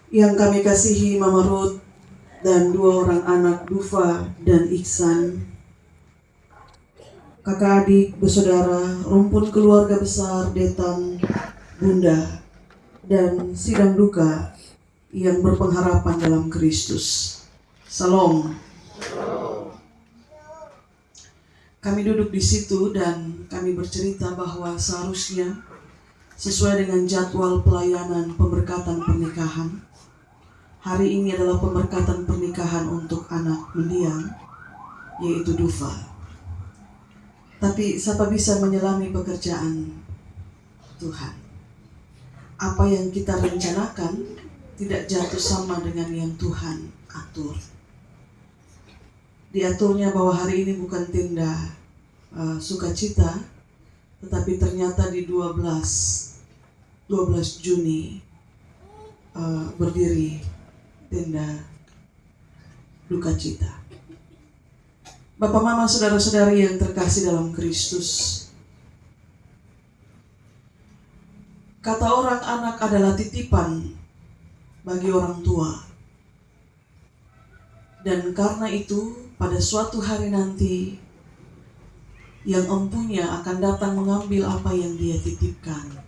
Yang kami kasihi Mama Ruth dan dua orang anak Dufa dan Iksan, kakak adik bersaudara, rumpun keluarga besar Detan, Bunda, dan sidang duka yang berpengharapan dalam Kristus. Salam. Kami duduk di situ dan kami bercerita bahwa seharusnya sesuai dengan jadwal pelayanan pemberkatan pernikahan, hari ini adalah pemberkatan pernikahan untuk anak mendiang, yaitu Dufa. Tapi siapa bisa menyelami pekerjaan Tuhan? Apa yang kita rencanakan tidak jatuh sama dengan yang Tuhan atur. Diaturnya bahwa hari ini bukan tenda sukacita, tetapi ternyata di 12 Juni berdiri tenda duka cita. Bapak, Mama, saudara-saudari yang terkasih dalam Kristus, kata orang anak adalah titipan bagi orang tua. Dan karena itu pada suatu hari nanti yang empunya akan datang mengambil apa yang dia titipkan.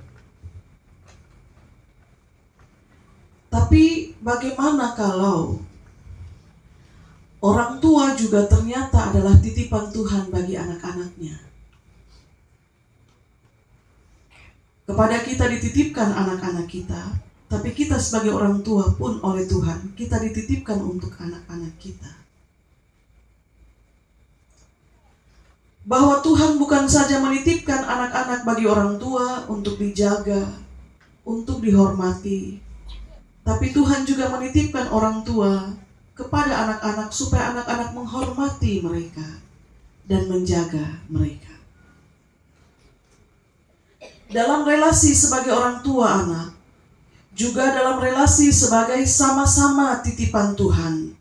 Tapi bagaimana kalau orang tua juga ternyata adalah titipan Tuhan bagi anak-anaknya? Kepada kita dititipkan anak-anak kita, tapi kita sebagai orang tua pun oleh Tuhan, kita dititipkan untuk anak-anak kita. Bahwa Tuhan bukan saja menitipkan anak-anak bagi orang tua untuk dijaga, untuk dihormati, tapi Tuhan juga menitipkan orang tua kepada anak-anak supaya anak-anak menghormati mereka dan menjaga mereka. Dalam relasi sebagai orang tua anak, juga dalam relasi sebagai sama-sama titipan Tuhan,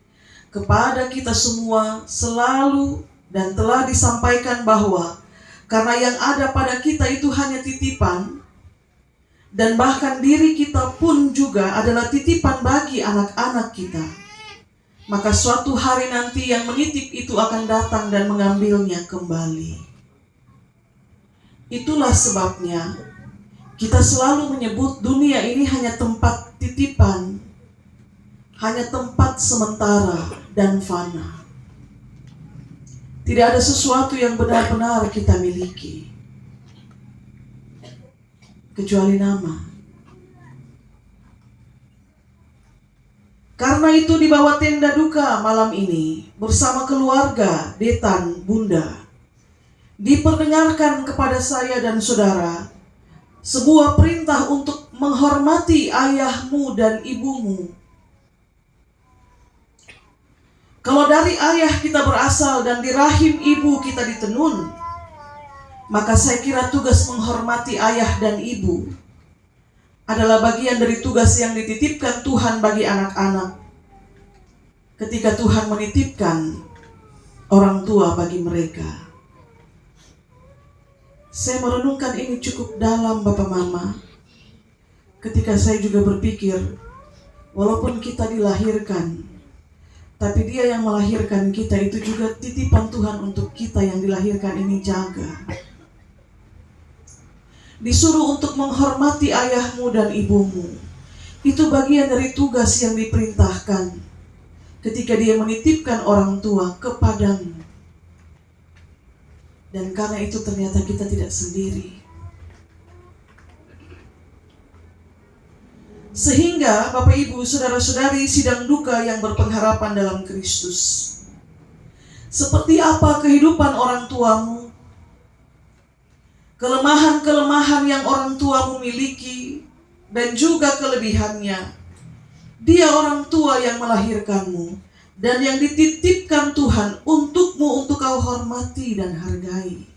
kepada kita semua selalu dan telah disampaikan bahwa karena yang ada pada kita itu hanya titipan, dan bahkan diri kita pun juga adalah titipan bagi anak-anak kita, maka suatu hari nanti yang menitip itu akan datang dan mengambilnya kembali. Itulah sebabnya kita selalu menyebut dunia ini hanya tempat titipan, hanya tempat sementara dan fana. Tidak ada sesuatu yang benar-benar kita miliki, kecuali nama. Karena itu di bawah tenda duka malam ini, bersama keluarga Detan, Bunda, diperdengarkan kepada saya dan saudara sebuah perintah untuk menghormati ayahmu dan ibumu. Kalau dari ayah kita berasal dan di rahim ibu kita ditenun, maka saya kira tugas menghormati ayah dan ibu adalah bagian dari tugas yang dititipkan Tuhan bagi anak-anak ketika Tuhan menitipkan orang tua bagi mereka. Saya merenungkan ini cukup dalam, Bapak Mama, ketika saya juga berpikir, walaupun kita dilahirkan, tapi Dia yang melahirkan kita itu juga titipan Tuhan untuk kita yang dilahirkan ini jaga. Disuruh untuk menghormati ayahmu dan ibumu. Itu bagian dari tugas yang diperintahkan ketika Dia menitipkan orang tua kepadamu. Dan karena itu ternyata kita tidak sendiri. Sehingga Bapak Ibu, saudara-saudari sidang duka yang berpengharapan dalam Kristus, seperti apa kehidupan orang tuamu? Kelemahan-kelemahan yang orang tuamu miliki dan juga kelebihannya. Dia orang tua yang melahirkanmu dan yang dititipkan Tuhan untukmu untuk kau hormati dan hargai.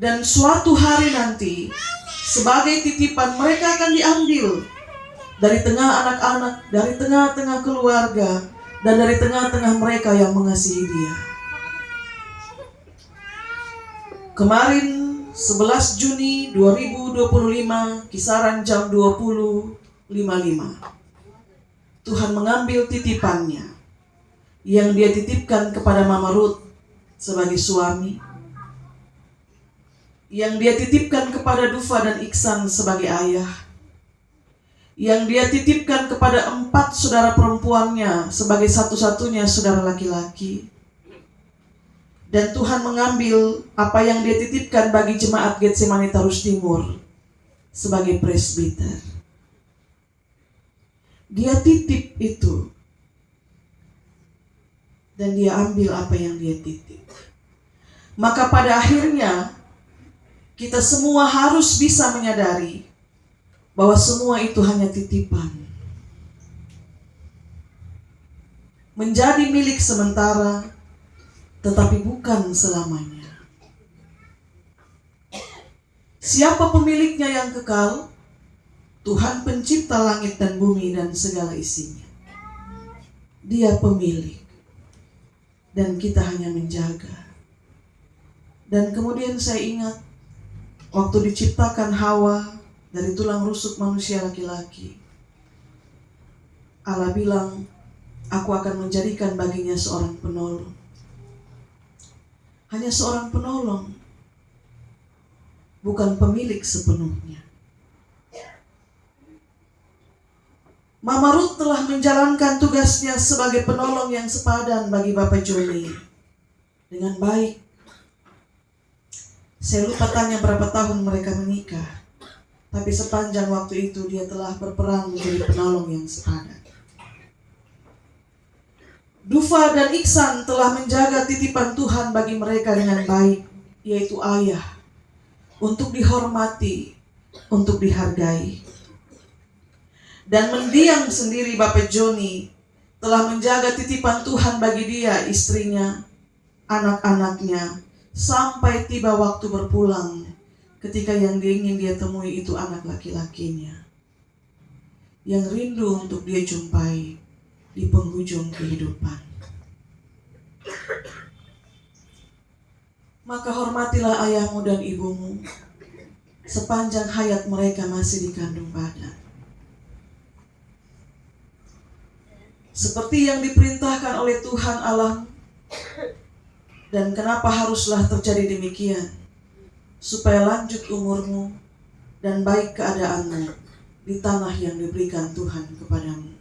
Dan suatu hari nanti, sebagai titipan mereka akan diambil dari tengah anak-anak, dari tengah-tengah keluarga, dan dari tengah-tengah mereka yang mengasihi Dia. Kemarin 11 Juni 2025, kisaran jam 20.55. Tuhan mengambil titipannya yang dia titipkan kepada Mama Ruth sebagai suami, yang dia titipkan kepada Dufa dan Iksan sebagai ayah, yang dia titipkan kepada 4 saudara perempuannya sebagai satu-satunya saudara laki-laki. Dan Tuhan mengambil apa yang dia titipkan bagi jemaat Getsemani Tarus Timur sebagai presbiter. Dia titip itu, dan dia ambil apa yang dia titip. Maka pada akhirnya kita semua harus bisa menyadari bahwa semua itu hanya titipan. Menjadi milik sementara, tetapi bukan selamanya. Siapa pemiliknya yang kekal? Tuhan pencipta langit dan bumi dan segala isinya. Dia pemilik, dan kita hanya menjaga. Dan kemudian saya ingat waktu diciptakan Hawa dari tulang rusuk manusia laki-laki, Allah bilang, aku akan menjadikan baginya seorang penolong. Hanya seorang penolong, bukan pemilik sepenuhnya. Mama Ruth telah menjalankan tugasnya sebagai penolong yang sepadan bagi Bapak Joni dengan baik. Saya lupa tanya berapa tahun mereka menikah, tapi sepanjang waktu itu dia telah berperan menjadi penolong yang sepadan. Dufa dan Iksan telah menjaga titipan Tuhan bagi mereka dengan baik, yaitu ayah, untuk dihormati, untuk dihargai. Dan mendiang sendiri Bapak Joni telah menjaga titipan Tuhan bagi dia, istrinya, anak-anaknya, sampai tiba waktu berpulang, ketika yang ingin dia temui itu anak laki-lakinya, yang rindu untuk dia jumpai di penghujung kehidupan. Maka hormatilah ayahmu dan ibumu sepanjang hayat mereka masih dikandung badan. Seperti yang diperintahkan oleh Tuhan Allah. Dan kenapa haruslah terjadi demikian? Supaya lanjut umurmu dan baik keadaanmu di tanah yang diberikan Tuhan kepadamu.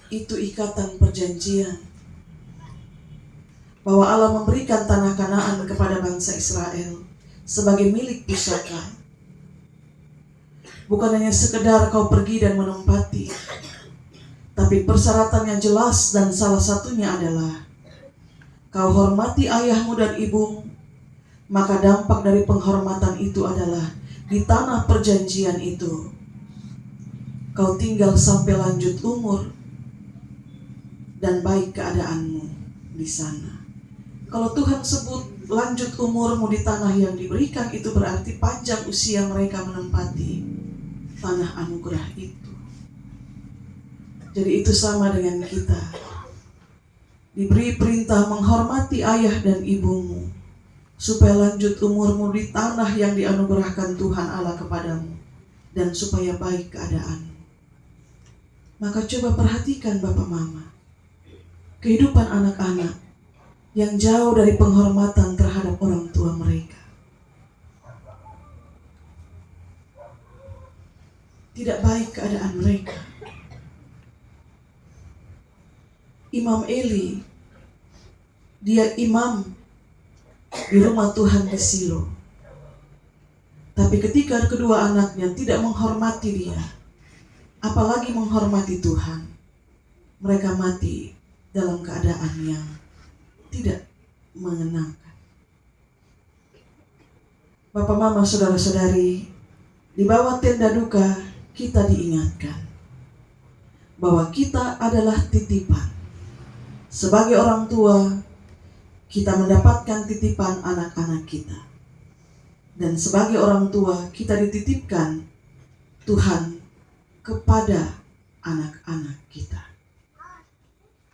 Itu ikatan perjanjian bahwa Allah memberikan tanah Kanaan kepada bangsa Israel sebagai milik pusaka. Bukan hanya sekedar kau pergi dan menempati, tapi persyaratannya jelas, dan salah satunya adalah kau hormati ayahmu dan ibumu. Maka dampak dari penghormatan itu adalah di tanah perjanjian itu kau tinggal sampai lanjut umur dan baik keadaanmu di sana. Kalau Tuhan sebut lanjut umurmu di tanah yang diberikan, itu berarti panjang usia mereka menempati tanah anugerah itu. Jadi itu sama dengan kita. Diberi perintah menghormati ayah dan ibumu, supaya lanjut umurmu di tanah yang dianugerahkan Tuhan Allah kepadamu, dan supaya baik keadaanmu. Maka coba perhatikan Bapak Mama, kehidupan anak-anak yang jauh dari penghormatan terhadap orang tua mereka. Tidak baik keadaan mereka. Imam Eli, dia imam di rumah Tuhan di Silo. Tapi ketika kedua anaknya tidak menghormati dia, apalagi menghormati Tuhan, mereka mati dalam keadaan yang tidak mengenangkan. Bapak, Mama, saudara-saudari, di bawah tenda duka kita diingatkan bahwa kita adalah titipan. Sebagai orang tua, kita mendapatkan titipan anak-anak kita. Dan sebagai orang tua, kita dititipkan Tuhan kepada anak-anak kita.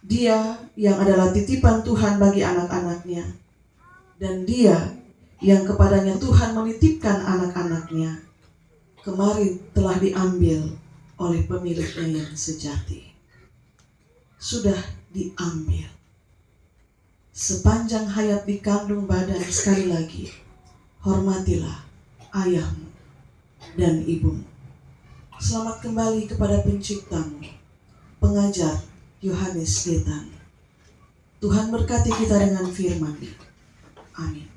Dia yang adalah titipan Tuhan bagi anak-anaknya, dan dia yang kepadanya Tuhan menitipkan anak-anaknya, kemarin telah diambil oleh pemiliknya yang sejati. Sudah diambil. Sepanjang hayat dikandung badan, sekali lagi, hormatilah ayahmu dan ibumu. Selamat kembali kepada penciptamu, pengajar Yohanes Getan. Tuhan berkati kita dengan firman. Amin.